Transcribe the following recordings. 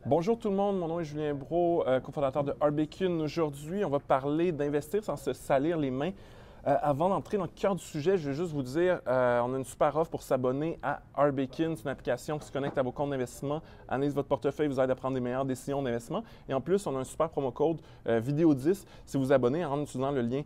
Bonjour tout le monde, mon nom est Julien Brault, cofondateur de Arbacune. Aujourd'hui, on va parler d'investir sans se salir les mains. Avant d'entrer dans le cœur du sujet, je vais juste vous dire, on a une super offre pour s'abonner à Arbacune. C'est une application qui se connecte à vos comptes d'investissement, analyse votre portefeuille, vous aide à prendre des meilleures décisions d'investissement. Et en plus, on a un super promo code vidéo 10 si vous abonnez en utilisant le lien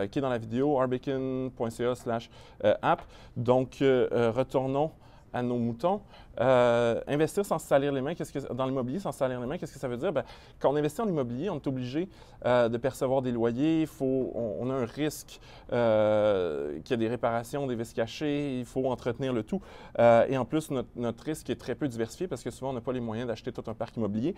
qui est dans la vidéo, arbacune.ca/app. Donc, retournons à nos moutons. Investir sans se salir les mains, dans l'immobilier sans se salir les mains, qu'est-ce que ça veut dire? Bien, quand on investit en immobilier, on est obligé de percevoir des loyers, on a un risque qu'il y a des réparations, des vices cachés, il faut entretenir le tout. Et en plus, notre risque est très peu diversifié parce que souvent, on n'a pas les moyens d'acheter tout un parc immobilier.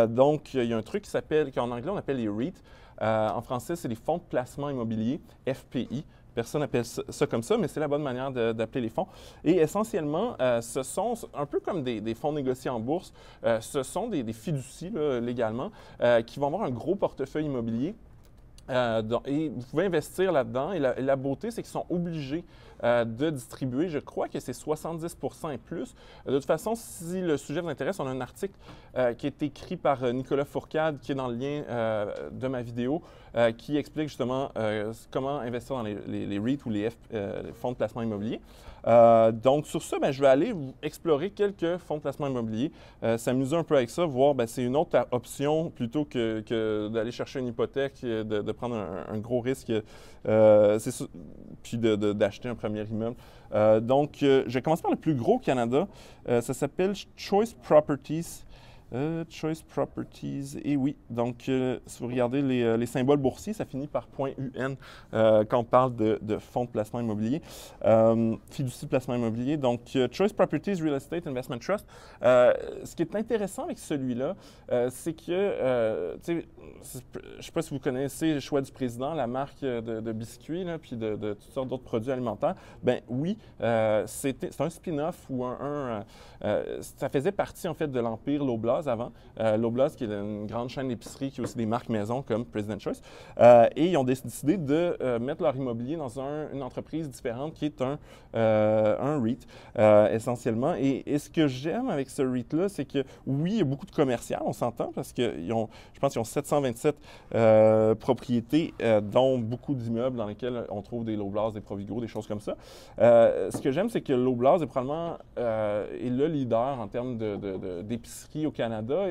Donc, il y a un truc qui s'appelle, qu'en anglais, on appelle les REIT. En français, c'est les fonds de placement immobilier, FPI. Personne n'appelle ça comme ça, mais c'est la bonne manière d'appeler les fonds. Et essentiellement, ce sont un peu comme des fonds négociés en bourse. Ce sont des fiducies, là, légalement, qui vont avoir un gros portefeuille immobilier. Et vous pouvez investir là-dedans. Et la beauté, c'est qu'ils sont obligés de distribuer, je crois que c'est 70 et plus. De toute façon, si le sujet vous intéresse, on a un article qui est écrit par Nicolas Fourcade, qui est dans le lien de ma vidéo, qui explique justement comment investir dans les REIT ou les fonds de placement immobilier. Donc, sur ça, je vais aller explorer quelques fonds de placement immobilier, s'amuser un peu avec ça, voir, c'est une autre option plutôt que d'aller chercher une hypothèque, de prendre un gros risque, puis d'acheter un premier immeuble. Donc, je vais commencer par le plus gros au Canada. Ça s'appelle Choice Properties. Choice Properties, et oui, donc si vous regardez les symboles boursiers, ça finit par .UN quand on parle de fonds de placement immobilier, fiducie de placement immobilier. Donc, Choice Properties Real Estate Investment Trust. Ce qui est intéressant avec celui-là, c'est que, je ne sais pas si vous connaissez le choix du président, la marque de biscuits, là, puis de toutes sortes d'autres produits alimentaires. Ben oui, c'est un spin-off ou ça faisait partie en fait de l'empire Loblaws avant. Loblaws, qui est une grande chaîne d'épicerie qui a aussi des marques maison comme President's Choice. Et ils ont décidé de mettre leur immobilier dans une entreprise différente qui est un REIT, essentiellement. Et ce que j'aime avec ce REIT-là, c'est que oui, il y a beaucoup de commercial, on s'entend, parce que je pense qu'ils ont 727 propriétés, dont beaucoup d'immeubles dans lesquels on trouve des Loblaws, des Provigo, des choses comme ça. Ce que j'aime, c'est que Loblaws est probablement est le leader en termes d'épicerie au Canada,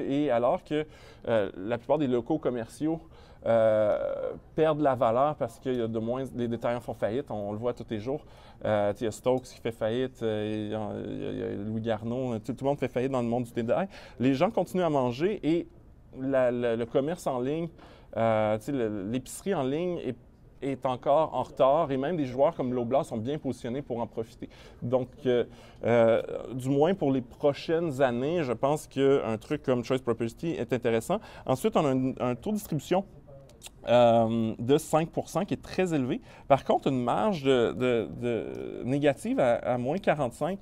et alors que la plupart des locaux commerciaux perdent la valeur parce que les détaillants font faillite, on le voit tous les jours. Il y a Stokes qui fait faillite, il y a Louis Garneau, tout le monde fait faillite dans le monde du détail. Les gens continuent à manger et le commerce en ligne, l'épicerie en ligne est encore en retard, et même des joueurs comme Loblaws sont bien positionnés pour en profiter. Donc, du moins pour les prochaines années, je pense qu'un truc comme Choice Property est intéressant. Ensuite, on a un taux de distribution de 5 qui est très élevé. Par contre, une marge négative à moins 45,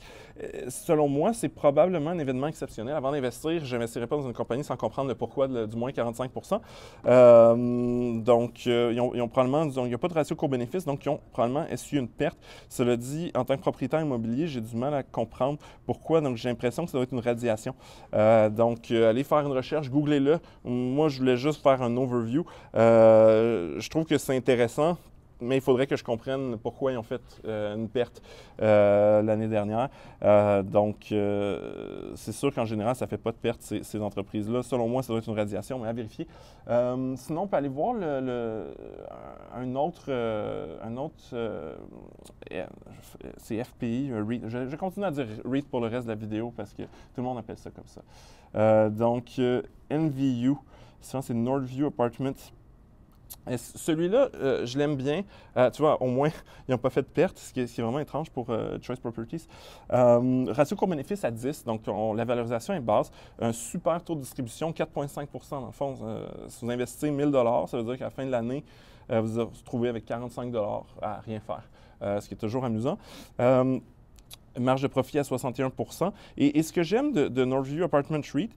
selon moi, c'est probablement un événement exceptionnel. Avant d'investir, je n'investirais pas dans une compagnie sans comprendre le pourquoi du moins 45 Donc, ils ont probablement, disons, il n'y a pas de ratio court-bénéfice, donc ils ont probablement essuyé une perte. Cela dit, en tant que propriétaire immobilier, j'ai du mal à comprendre pourquoi. Donc, j'ai l'impression que ça doit être une radiation. Donc, allez faire une recherche, googlez-le. Moi, je voulais juste faire un overview. Je trouve que c'est intéressant, mais il faudrait que je comprenne pourquoi ils ont fait une perte l'année dernière. Donc, c'est sûr qu'en général, ça ne fait pas de perte, ces entreprises-là. Selon moi, ça doit être une radiation, mais à vérifier. Sinon, on peut aller voir un autre c'est FPI, REIT. Je continue à dire REIT pour le reste de la vidéo parce que tout le monde appelle ça comme ça. Donc, NVU, c'est Northview Apartments. Celui-là, je l'aime bien. Tu vois, au moins, ils n'ont pas fait de perte, ce qui est vraiment étrange pour Choice Properties. Ratio court-bénéfice à 10, donc la valorisation est basse. Un super taux de distribution, 4,5 dans le fond. Si vous investissez 1 000 ça veut dire qu'à la fin de l'année, vous vous retrouvez avec 45 à rien faire, ce qui est toujours amusant. marge de profit à 61 %. Et ce que j'aime de Northview Apartment REIT,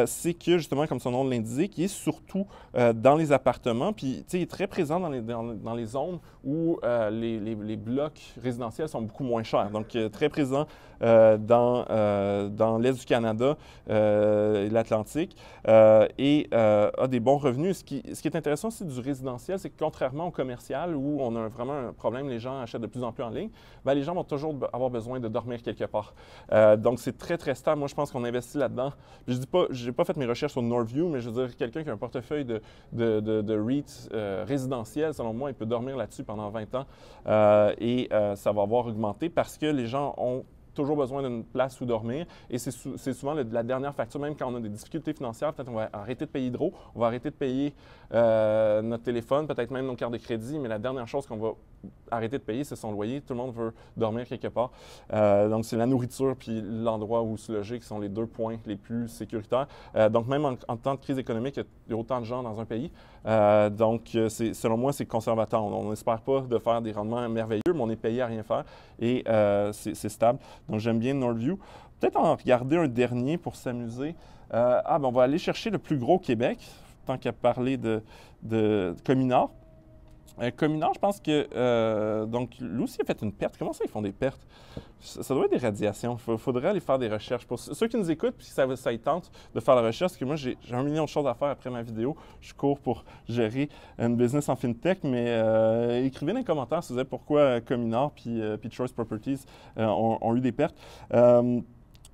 c'est que, justement, comme son nom l'indique, il est surtout dans les appartements, puis il est très présent dans les zones où les blocs résidentiels sont beaucoup moins chers. Donc, très présent dans l'Est du Canada et l'Atlantique, et a des bons revenus. Ce qui est intéressant aussi du résidentiel, c'est que contrairement au commercial, où on a vraiment un problème, les gens achètent de plus en plus en ligne, bien, les gens vont toujours avoir besoin de dormir quelque part. Donc, c'est très, très stable. Moi, je pense qu'on investit là-dedans. Je dis pas, je n'ai pas fait mes recherches sur Northview, mais je veux dire, quelqu'un qui a un portefeuille de REIT résidentiel, selon moi, il peut dormir là-dessus pendant 20 ans et ça va avoir augmenté parce que les gens ont toujours besoin d'une place où dormir. Et c'est souvent la dernière facture, même quand on a des difficultés financières, peut-être on va arrêter de payer Hydro, on va arrêter de payer notre téléphone, peut-être même nos cartes de crédit, mais la dernière chose qu'on va arrêter de payer, c'est son loyer. Tout le monde veut dormir quelque part. Donc, c'est la nourriture puis l'endroit où se loger qui sont les deux points les plus sécuritaires. Donc, même en temps de crise économique, il y a autant de gens dans un pays. Donc, selon moi, c'est conservateur. On n'espère pas de faire des rendements merveilleux, mais on est payé à rien faire et c'est stable. Donc, j'aime bien Northview. Peut-être en regarder un dernier pour s'amuser. Ben, on va aller chercher le plus gros au Québec, tant qu'à parler de Cominor. Cominor, je pense que, donc, lui aussi a fait une perte. Comment ça, ils font des pertes? Ça doit être des radiations. Il faudrait aller faire des recherches. Pour ceux qui nous écoutent, puis ça y tente de faire la recherche, parce que moi, j'ai 1 million de choses à faire après ma vidéo. Je cours pour gérer une business en fintech, mais écrivez dans les commentaires si vous savez pourquoi Cominor puis Choice Properties ont eu des pertes.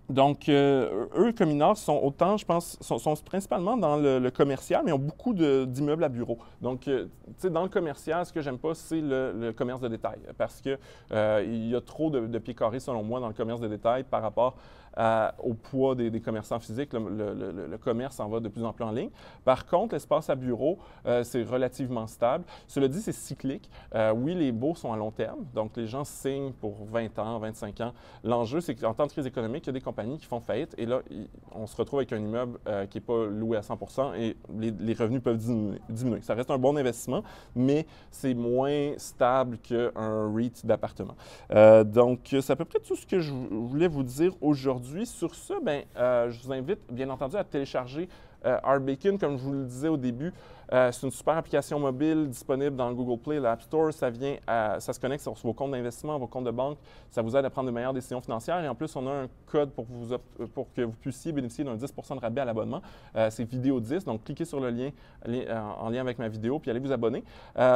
Donc, eux, Cominor, sont autant, je pense, sont principalement dans le commercial, mais ont beaucoup d'immeubles à bureaux. Donc, tu sais, dans le commercial, ce que j'aime pas, c'est le commerce de détail, parce que il y a trop de pieds carrés, selon moi, dans le commerce de détail par rapport au poids des commerçants physiques. Le commerce en va de plus en plus en ligne. Par contre, l'espace à bureau, c'est relativement stable. Cela dit, c'est cyclique. Oui, les baux sont à long terme, donc les gens signent pour 20 ans, 25 ans. L'enjeu, c'est qu'en temps de crise économique, il y a des compagnies qui font faillite et là, on se retrouve avec un immeuble qui n'est pas loué à 100 % et les revenus peuvent diminuer. Ça reste un bon investissement, mais c'est moins stable qu'un REIT d'appartement. Donc, c'est à peu près tout ce que je voulais vous dire aujourd'hui. Sur ce, ben, je vous invite, bien entendu, à télécharger RBacon, comme je vous le disais au début. C'est une super application mobile disponible dans le Google Play, l'App Store. Ça se connecte sur vos comptes d'investissement, vos comptes de banque. Ça vous aide à prendre de meilleures décisions financières. Et en plus, on a un code pour que vous puissiez bénéficier d'un 10 % de rabais à l'abonnement. C'est Vidéo 10. Donc, cliquez sur le lien en lien avec ma vidéo, puis allez vous abonner.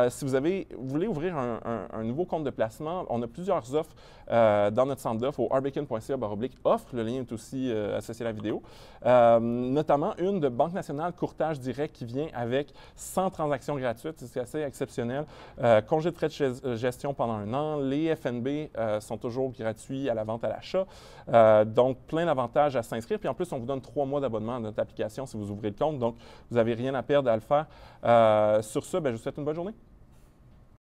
Si vous voulez ouvrir un nouveau compte de placement, on a plusieurs offres dans notre centre d'offres au rbacon.ca/offre. Le lien est aussi associé à la vidéo. Notamment une de Banque nationale courtage direct qui vient avec 100 transactions gratuites, c'est assez exceptionnel. Congé de frais de gestion pendant 1 an. Les FNB sont toujours gratuits à la vente à l'achat. Donc, plein d'avantages à s'inscrire. Puis en plus, on vous donne 3 mois d'abonnement à notre application si vous ouvrez le compte. Donc, vous n'avez rien à perdre à le faire. Sur ce, ben, je vous souhaite une bonne journée.